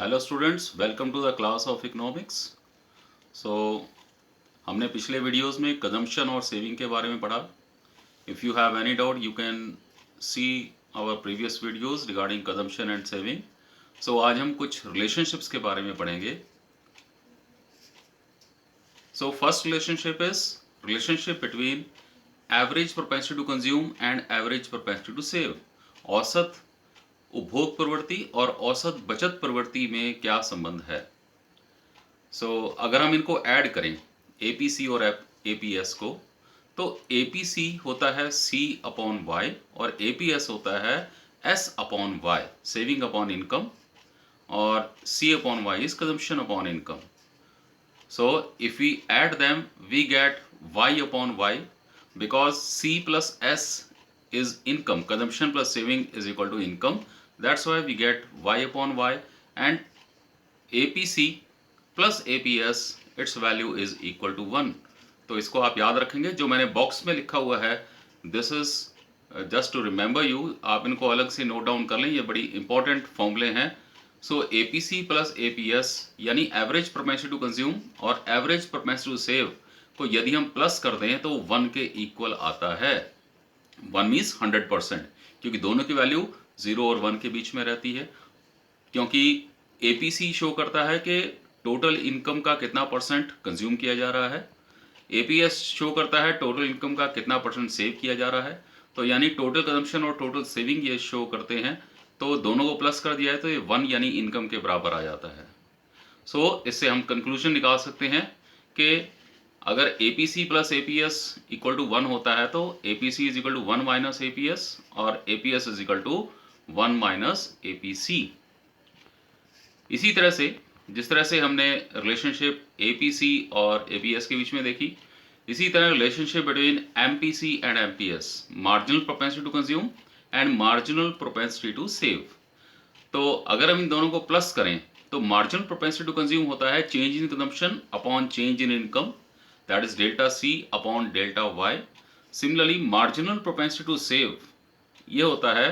Hello students, welcome to the class of economics. So हमने पिछले videos में consumption और सेविंग के बारे में पढ़ा। If you have any doubt you can see our previous videos regarding consumption and saving. So आज हम कुछ रिलेशनशिप्स के बारे में पढ़ेंगे। So first relationship is relationship between average propensity to consume and average propensity to save. औसत उपभोग प्रवृत्ति और औसत बचत प्रवृत्ति में क्या संबंध है। अगर हम इनको ऐड करें APC और APS को, तो APC होता है C अपॉन वाई और APS होता है S upon Y, saving upon income, और C upon Y is consumption upon income. So if we add them we get Y upon Y because C plus S is income, consumption plus saving is equal to income. That's why we get Y upon Y, and APC plus APS its value is equal to 1. तो इसको आप याद रखेंगे, जो मैंने box में लिखा हुआ है this is just to remember you, आप इनको अलग से नोट डाउन कर लें, ये बड़ी इंपॉर्टेंट फॉर्मूले हैं. सो APC प्लस APS यानी एवरेज प्रोपेंसिटी टू कंज्यूम और एवरेज प्रोपेंसिटी टू सेव को यदि हम प्लस कर दें तो 1 के इक्वल आता है. 1 मीन्स 100%, क्योंकि दोनों की वैल्यू 0 और 1 के बीच में रहती है. क्योंकि APC शो करता है कि टोटल इनकम का कितना परसेंट कंज्यूम किया जा रहा है, APS शो करता है टोटल इनकम का कितना परसेंट सेव किया जा रहा है. तो यानी टोटल कंजम्पशन और टोटल सेविंग ये शो करते हैं. तो दोनों को प्लस कर दिया है तो ये 1 यानी इनकम के बराबर आ जाता है. इससे हम कंक्लूजन निकाल सकते हैं कि अगर APC plus APS equal to 1 होता है तो APC is equal to 1 minus APS और APS is equal to 1 minus APC. इसी तरह से जिस तरह से हमने रिलेशनशिप APC और APS के बीच में देखी, इसी तरह relationship between MPC and MPS, marginal propensity to consume and marginal propensity to save. तो अगर हम इन दोनों को प्लस करें तो मार्जिनल प्रोपेंसिटी टू कंज्यूम होता है change in consumption upon change in income, that is delta C upon delta Y. Similarly marginal propensity to save ये होता है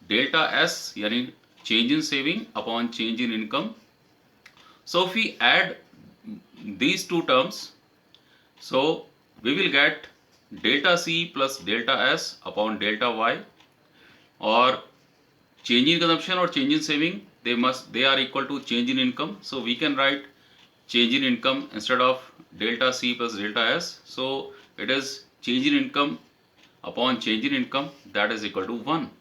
डेल्टा S यानी change in saving upon change in income. So if we add these two terms, so we will get delta C plus delta S upon delta Y, or change in consumption or change in saving they are equal to change in income. So we can write change in income instead of delta C plus delta S. So it is change in income upon change in income, that is equal to 1.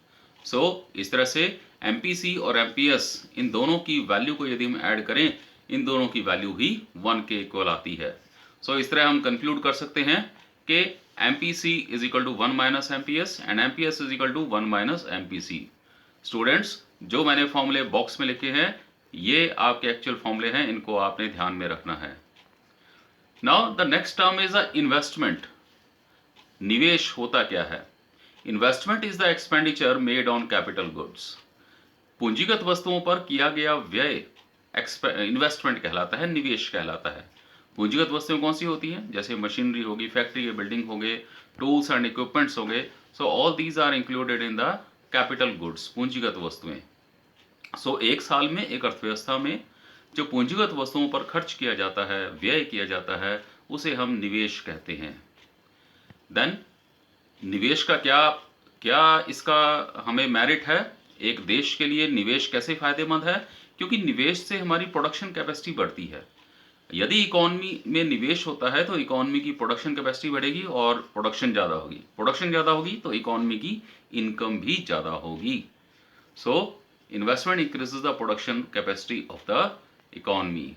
इस तरह से MPC और MPS इन दोनों की value को यदि हम add करें, इन दोनों की वैल्यू ही 1 के इक्वल आती है. इस तरह हम कंक्लूड कर सकते हैं कि MPC is equal to 1 minus MPS and MPS is equal to 1 minus MPC. Students, जो मैंने फॉर्मूले बॉक्स में लिखे हैं ये आपके एक्चुअल फॉर्मूले हैं, इनको आपने ध्यान में रखना है. Now the next term is a investment. निवेश होता क्या है? Investment is the expenditure made on capital goods. पूंजीगत वस्तुओं पर किया गया व्यय इन्वेस्टमेंट कहलाता है, निवेश कहलाता है. पूंजीगत वस्तुएं कौन सी होती हैं? जैसे मशीनरी होगी, फैक्ट्री के बिल्डिंग हो गए, टूल्स एंड इक्विपमेंट्स हो गए. All these are included in the capital goods, पूंजीगत वस्तुएं. एक साल में एक अर्थव्यवस्था में जो पूंजीगत वस्तुओं पर खर्च किया जाता है, व्यय किया जाता है, उसे हम निवेश कहते हैं. देन निवेश का क्या क्या इसका हमें मेरिट है? एक देश के लिए निवेश कैसे फायदेमंद है? क्योंकि निवेश से हमारी प्रोडक्शन कैपेसिटी बढ़ती है. यदि इकोनॉमी में निवेश होता है तो इकोनॉमी की प्रोडक्शन कैपेसिटी बढ़ेगी और प्रोडक्शन ज़्यादा होगी. प्रोडक्शन ज़्यादा होगी तो इकोनॉमी की इनकम भी ज़्यादा होगी. Investment increases the production capacity of the economy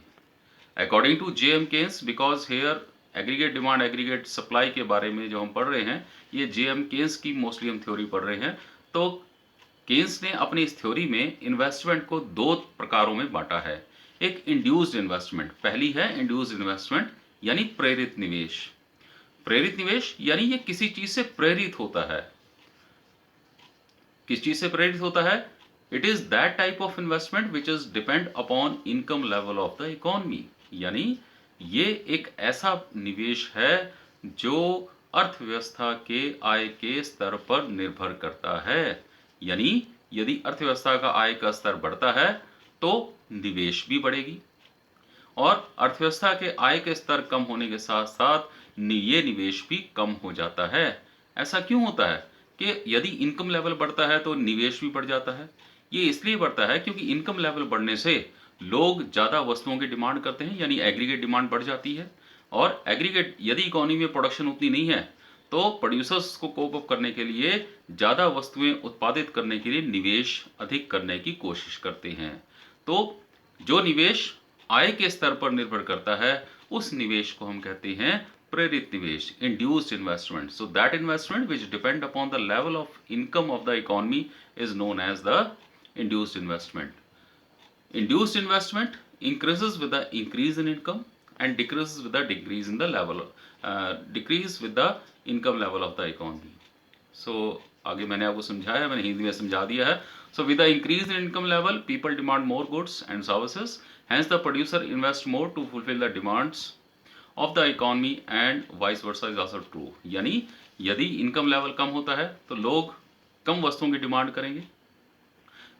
according to J.M. Keynes. Because here aggregate demand aggregate supply के बारे में जो हम पढ़ रहे हैं ये J.M. Keynes की मोस्टली हम थ्योरी पढ़ रहे हैं. तो केन्स ने अपनी इस थ्योरी में इन्वेस्टमेंट को 2 प्रकारों में बांटा है. एक इंड्यूस्ड इन्वेस्टमेंट, पहली है इंड्यूस्ड इन्वेस्टमेंट यानी प्रेरित निवेश. प्रेरित निवेश यानी ये किसी चीज से प्रेरित होता है. किस चीज से प्रेरित होता है? It is that type of investment which is depend upon income level of the economy. यानी ये एक ऐसा निवेश है जो अर्थव्यवस्था के आय के स्तर पर निर्भर करता है. यानी यदि अर्थव्यवस्था का आय का स्तर बढ़ता है तो निवेश भी बढ़ेगी और अर्थव्यवस्था के आय के स्तर कम होने के साथ साथ ये निवेश भी कम हो जाता है। ऐसा क्यों होता है कि यदि इनकम लेवल बढ़ता है तो निवेश भी बढ़ जाता है? ये इसलिए बढ़ता है क्योंकि इनकम लेवल बढ़ने से लोग ज़्यादा वस्तुओं की डिमांड करते हैं, यानी एग्रीगेट डिमांड बढ़ जाती है। और एग्रीगेट यदि इकोनॉमी में प्रोडक्शन उतनी नहीं है तो प्रोड्यूसर्स को कोप अप करने के लिए ज़्यादा वस्तुएं उत्पादित करने के लिए निवेश अधिक करने की कोशिश करते हैं। तो जो निवेश आय के स्तर पर निर्भर करता है उस निवेश को हम कहते हैं प्रेरित निवेश, induced investment. So that investment which depend upon the level of income of the economy is known as the induced investment. Induced investment increases with the increase in income and decreases with the decrease in the level, decrease with the income level of the economy. So आगे मैंने आपको समझाया, मैंने हिंदी में समझा दिया है। So with the increase in income level, people demand more goods and services. Hence the producer invest more to fulfill the demands of the economy and vice versa is also true. यानी यदि income level कम होता है तो लोग कम वस्तुओं की demand करेंगे,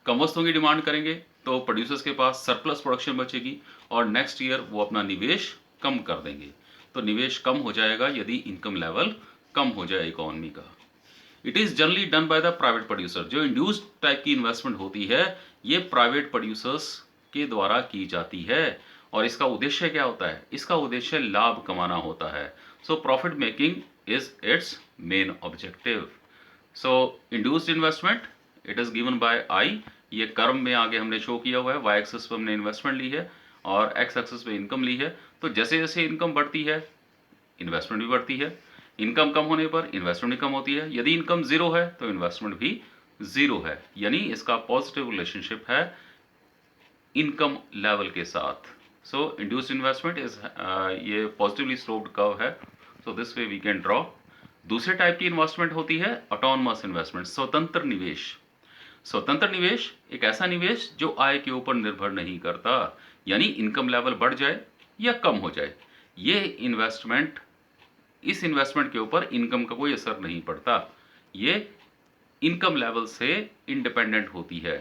कम वस्तुओं की डिमांड करेंगे तो प्रोड्यूसर्स के पास सरप्लस प्रोडक्शन बचेगी और नेक्स्ट ईयर वो अपना निवेश कम कर देंगे। तो निवेश कम हो जाएगा यदि इनकम लेवल कम हो जाए इकोनॉमी का। It is generally done by the private producer. जो इंड्यूस्ड टाइप की इन्वेस्टमेंट होती है ये प्राइवेट प्रोड्यूसर्स के द्वारा की जाती है और इसका उद्देश्य क्या होता है? इसका उद्देश्य लाभ कमाना होता है। So profit making is its main objective. So induced investment it is given by I. ये कर्व में आगे हमने शो किया हुआ है, वाई एक्सिस पे हमने इन्वेस्टमेंट ली है और एक्स एक्सिस पे इनकम ली है। तो जैसे जैसे इनकम बढ़ती है इन्वेस्टमेंट भी बढ़ती है, इनकम कम होने पर इन्वेस्टमेंट भी कम होती है। यदि इनकम जीरो है तो इन्वेस्टमेंट भी जीरो है, यानी इसका पॉजिटिव रिलेशनशिप है इनकम लेवल के साथ। सो इंड्यूस्ड इन्वेस्टमेंट इज ये पॉजिटिवली स्लोप्ड कर्व है। So this way we can draw. दूसरे टाइप की इन्वेस्टमेंट होती है ऑटोनमस इन्वेस्टमेंट, स्वतंत्र निवेश। स्वतंत्र निवेश एक ऐसा निवेश जो आय के ऊपर निर्भर नहीं करता, यानी इनकम लेवल बढ़ जाए या कम हो जाए ये इन्वेस्टमेंट, इस इन्वेस्टमेंट के ऊपर इनकम का कोई असर नहीं पड़ता। ये इनकम लेवल से इंडिपेंडेंट होती है,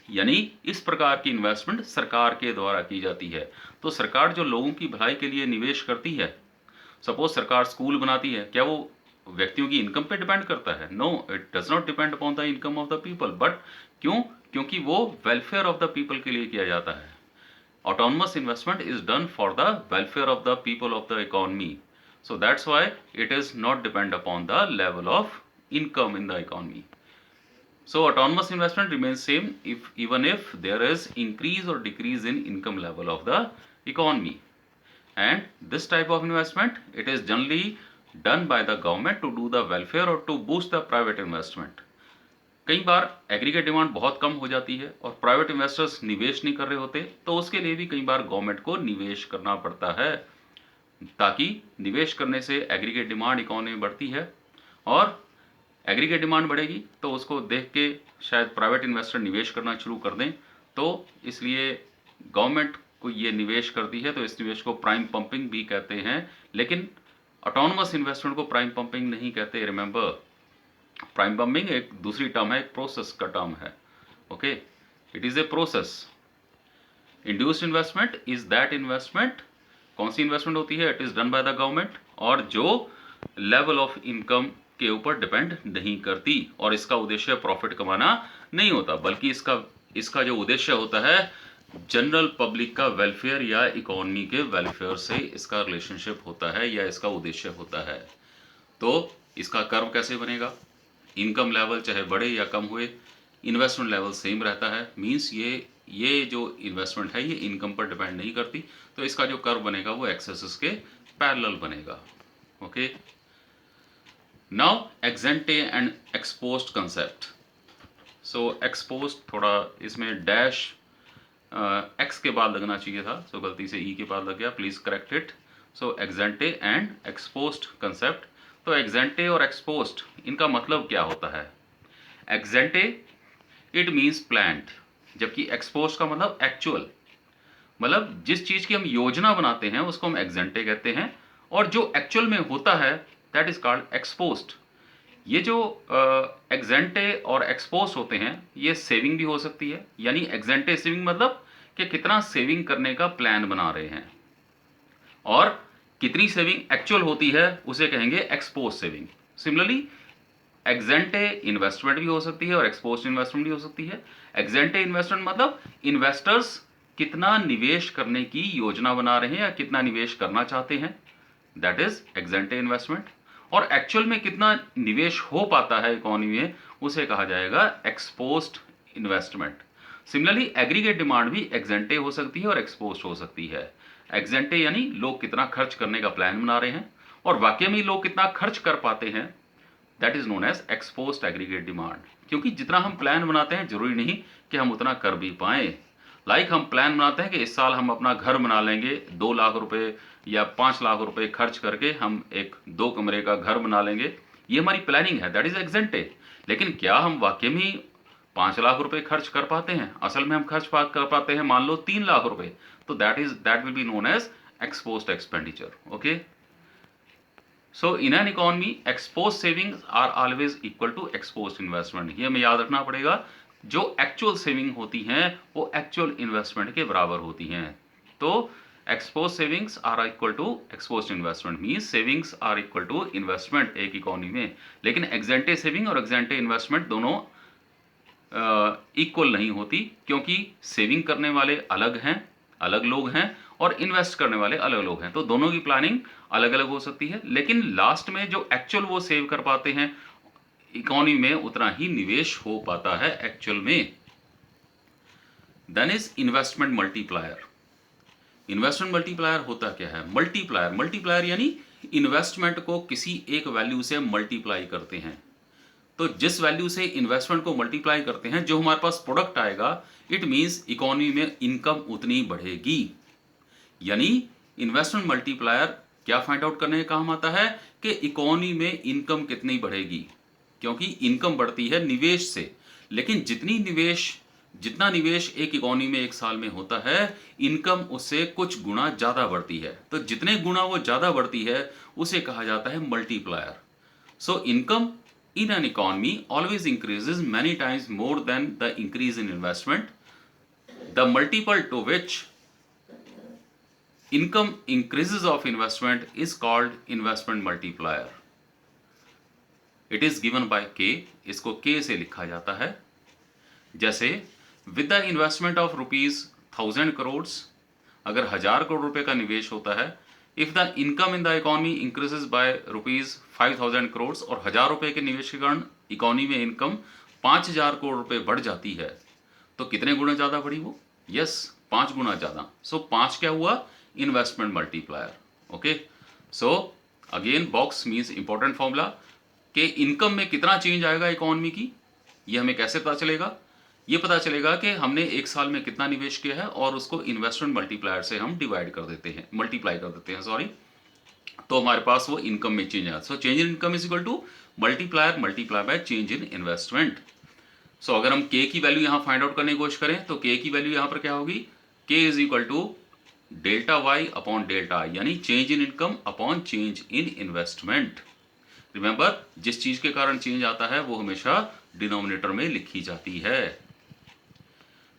यानी इस प्रकार की इन्वेस्टमेंट सरकार के द्वारा की जाती है। तो सरकार जो लोगों की भलाई के लिए निवेश करती है, सपोज सरकार स्कूल बनाती है, क्या वो व्यक्तियों की इनकम पे डिपेंड करता है? No, it does not depend upon the income of the people. But क्यों? क्योंकि वो वेलफेयर ऑफ द पीपल के लिए किया जाता है। Autonomous investment is done for the welfare of the people of the economy. So that's why it is not depend upon the level of income in the economy. So autonomous investment remains same if even if there is increase or decrease in income level of the economy. And this type of investment it is generally done by the government to do the welfare or to boost the private investment. कई बार aggregate demand बहुत कम हो जाती है और private investors निवेश नहीं कर रहे होते, तो उसके लिए भी कई बार गवर्नमेंट को निवेश करना पड़ता है, ताकि निवेश करने से एग्रीगेट डिमांड इकोनॉमी में बढ़ती है और एग्रीगेट डिमांड बढ़ेगी तो उसको देख के शायद प्राइवेट इन्वेस्टर निवेश करना शुरू कर दें। तो इसलिए गवर्नमेंट को ये निवेश करती है, तो इस निवेश को प्राइम पंपिंग भी कहते हैं। लेकिन ऑटोनमस इन्वेस्टमेंट को प्राइम पंपिंग नहीं कहते। रिमेंबर, प्राइम पंपिंग एक दूसरी टर्म है, एक प्रोसेस का टर्म है। Okay, it is a process. Induced investment is that investment, कौन सी इन्वेस्टमेंट होती है? It is done by the government और जो लेवल ऑफ इनकम के ऊपर डिपेंड नहीं करती और इसका उद्देश्य प्रॉफिट कमाना नहीं होता, बल्कि इसका जो उद्देश्य होता है जनरल पब्लिक का वेलफेयर या इकोनॉमी के वेलफेयर से इसका रिलेशनशिप होता है या इसका उद्देश्य होता है। तो इसका कर्व कैसे बनेगा? इनकम लेवल चाहे बढ़े या कम हुए इन्वेस्टमेंट लेवल सेम रहता है। मींस ये जो इन्वेस्टमेंट है ये इनकम पर डिपेंड नहीं करती, तो इसका जो कर्व बनेगा वो एक्स एक्सिस के पैरेलल बनेगा। Okay, now ex ante and ex post concept. So ex post, थोड़ा इसमें डैश एक्स के बाद लगना चाहिए था, सो गलती से ई के बाद लग गया, please correct it. So ex ante and ex post concept. तो एक्सेंटे और एक्सपोज्ड इनका मतलब क्या होता है? एक्सेंटे इट मीन्स प्लान्ड, जबकि एक्सपोज्ड का मतलब एक्चुअल, मतलब जिस चीज की हम योजना बनाते हैं उसको हम एक्सेंटे कहते हैं और जो एक्चुअल में होता है दैट इज कॉल्ड एक्सपोज्ड। ये जो एग्जेंटे और एक्सपोस्ट होते हैं, ये सेविंग भी हो सकती है, यानी एग्जेंटे सेविंग मतलब कि कितना सेविंग करने का प्लान बना रहे हैं, और कितनी सेविंग एक्चुअल होती है उसे कहेंगे एक्सपोस्ट सेविंग। सिमिलरली एग्जेंटे इन्वेस्टमेंट भी हो सकती है और एक्सपोस्ट इन्वेस्टमेंट भी हो सकती है। एग्जेंटे इन्वेस्टमेंट मतलब इन्वेस्टर्स कितना निवेश करने की योजना बना रहे हैं या कितना निवेश करना चाहते हैं, दैट इज एग्जेंटे इन्वेस्टमेंट। और एक्चुअल में कितना निवेश हो पाता है इकोनॉमी में, उसे कहा जाएगा ex post investment. Similarly aggregate demand भी एग्जेंटे हो सकती है और एक्सपोस्ट हो सकती है। एग्जेंटे यानी लोग कितना खर्च करने का प्लान बना रहे हैं, और वाकई में लोग कितना खर्च कर पाते हैं, that is known as ex post aggregate demand. क्योंकि जितना हम प्लान बनाते हैं जरूरी नहीं कि हम उतना कर भी पाए। लाइक हम प्लान बनाते हैं कि इस साल हम अपना घर बना लेंगे 2 लाख रुपए या 5 लाख रुपए खर्च करके हम एक 2 कमरे का घर बना लेंगे, ये हमारी प्लानिंग है, दैट इज एग्जेंटे। लेकिन क्या हम वाकई में 5 लाख रुपए खर्च कर पाते हैं? असल में हम खर्च कर पाते हैं मान लो 3 लाख रुपए, तो that will be known as ex post expenditure. Okay, so in an economy ex post savings are always equal to ex post investment. ये हमें याद रखना पड़ेगा, जो एक्चुअल सेविंग होती हैं वो एक्चुअल इन्वेस्टमेंट के बराबर होती हैं। तो ex post savings are equal to ex post investment means savings are equal to investment एक इकोनॉमी में। लेकिन एग्जेंटे सेविंग और एग्जेंटे इन्वेस्टमेंट दोनों इक्वल नहीं होती, क्योंकि सेविंग करने वाले अलग हैं, अलग लोग हैं, और इन्वेस्ट करने वाले अलग लोग हैं, तो दोनों की प्लानिंग अलग अलग हो सकती है। लेकिन लास्ट में जो एक्चुअल वो सेव कर पाते हैं इकोनॉमी में, उतना ही निवेश हो पाता है एक्चुअल में। Then is investment multiplier. Investment multiplier होता क्या है? मल्टीप्लायर यानी इन्वेस्टमेंट को किसी एक वैल्यू से मल्टीप्लाई करते हैं। तो जिस वैल्यू से इन्वेस्टमेंट को मल्टीप्लाई करते हैं, जो हमारे पास प्रोडक्ट आएगा, इट मीन्स इकोनॉमी में इनकम उतनी बढ़ेगी। यानी इन्वेस्टमेंट मल्टीप्लायर क्या फाइंड आउट करने का काम आता है कि इकोनॉमी में इनकम कितनी बढ़ेगी, क्योंकि इनकम बढ़ती है निवेश से। लेकिन जितना निवेश एक इकोनॉमी में एक साल में होता है, इनकम उससे कुछ गुना ज्यादा बढ़ती है। तो जितने गुना वो ज्यादा बढ़ती है उसे कहा जाता है multiplier. So income in an economy always increases many times more than the increase in investment. The multiple to which income increases of investment is called investment multiplier. It is given by K. इसको K से लिखा जाता है। जैसे with the investment of ₹1000 crores, अगर 1000 करोड़ रुपए का निवेश होता है, if the income in the economy increases by ₹5000 crores, और 1000 रुपए के निवेश के कारण इकोनॉमी में इनकम 5000 करोड़ रुपए बढ़ जाती है, तो कितने गुना ज्यादा बढ़ी वो? यस, 5 गुना ज्यादा। सो 5 क्या हुआ? Investment multiplier. Okay, so again box means important formula कि इनकम में कितना चेंज आएगा इकोनॉमी की, ये हमें कैसे पता चलेगा? ये पता चलेगा कि हमने एक साल में कितना निवेश किया है, और उसको इन्वेस्टमेंट मल्टीप्लायर से हम डिवाइड कर देते हैं, मल्टीप्लाई कर देते हैं, सॉरी, तो हमारे पास वो इनकम में चेंज आया। So change in income is equal to multiplier multiply by change in investment. So अगर हम के की वैल्यू यहाँ फाइंड आउट करने की कोशिश करें, तो के की वैल्यू यहाँ पर क्या होगी? K is equal to delta Y upon delta I, यानी change in income upon change in investment. Remember, जिस चीज के कारण चेंज आता है वो हमेशा डिनोमिनेटर में लिखी जाती है।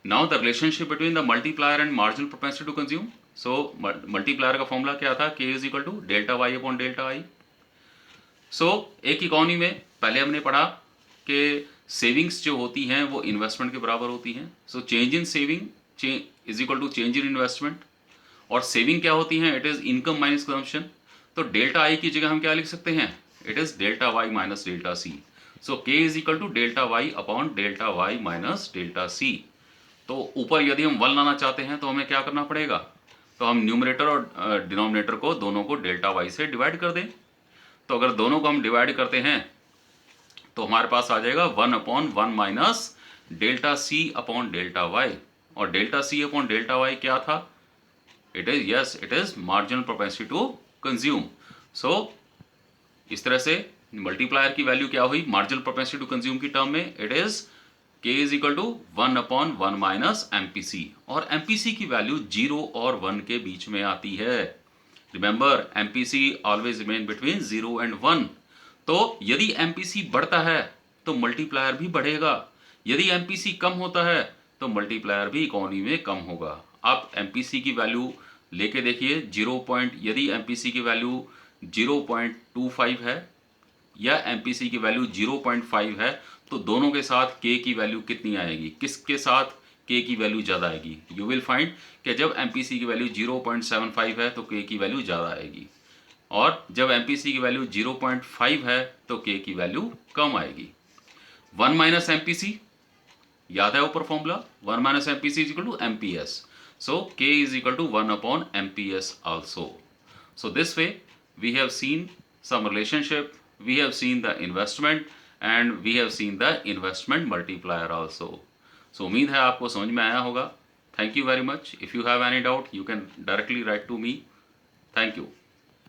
Now the relationship between the multiplier and marginal propensity to consume. So multiplier का फॉर्मूला क्या था? K is equal to delta y upon delta I. So एक इकोनॉमी में पहले हमने पढ़ा कि सेविंग्स जो होती हैं वो इन्वेस्टमेंट के बराबर होती हैं। So change in saving is equal to change in investment. और सेविंग क्या होती हैं? It is income minus consumption. तो डेल्टा आई की जगह हम क्या लिख सकते हैं? It is delta Y minus delta C. So K is equal to delta Y upon delta Y minus delta C. तो ऊपर यदि हम 1 लाना चाहते हैं तो हमें क्या करना पड़ेगा? तो हम न्यूमरेटर और डिनोमिनेटर को दोनों को डेल्टा वाई से डिवाइड कर दें। तो अगर दोनों को हम डिवाइड करते हैं तो हमारे पास आ जाएगा 1/1 minus delta C upon delta Y. और delta C upon delta Y क्या था? It is marginal propensity to consume. So इस तरह से मल्टीप्लायर की वैल्यू क्या हुई मार्जिनल प्रोपेंसिटी टू कंज्यूम की टर्म में? It is K is equal to 1/1 minus MPC। और MPC की वैल्यू 0 और 1 के बीच में आती है। Remember, MPC always remain between 0 and 1। तो यदि एमपीसी बढ़ता है तो मल्टीप्लायर भी बढ़ेगा, यदि एमपीसी कम होता है तो मल्टीप्लायर भी इकोनॉमी में कम होगा। आप एमपीसी की वैल्यू लेके देखिए, 0 पॉइंट, यदि एमपीसी की वैल्यू 0.25 है या एमपीसी की वैल्यू 0.5 है, तो दोनों के साथ के की वैल्यू कितनी आएगी, किसके साथ के की वैल्यू ज़्यादा आएगी? यू विल फाइंड कि जब एमपीसी की वैल्यू 0.75 है तो के की वैल्यू ज़्यादा आएगी, और जब एमपीसी की वैल्यू 0.5 है तो के की वैल्यू कम आएगी। 1 माइनस एमपीसी, याद है ऊपर formula, 1 minus MPC is equal to MPS, so K is equal to 1 upon MPS also. So this way we have seen some relationship, we have seen the investment and we have seen the investment multiplier also. So उम्मीद है आपको समझ में आया होगा। Thank you very much. If you have any doubt you can directly write to me. Thank you.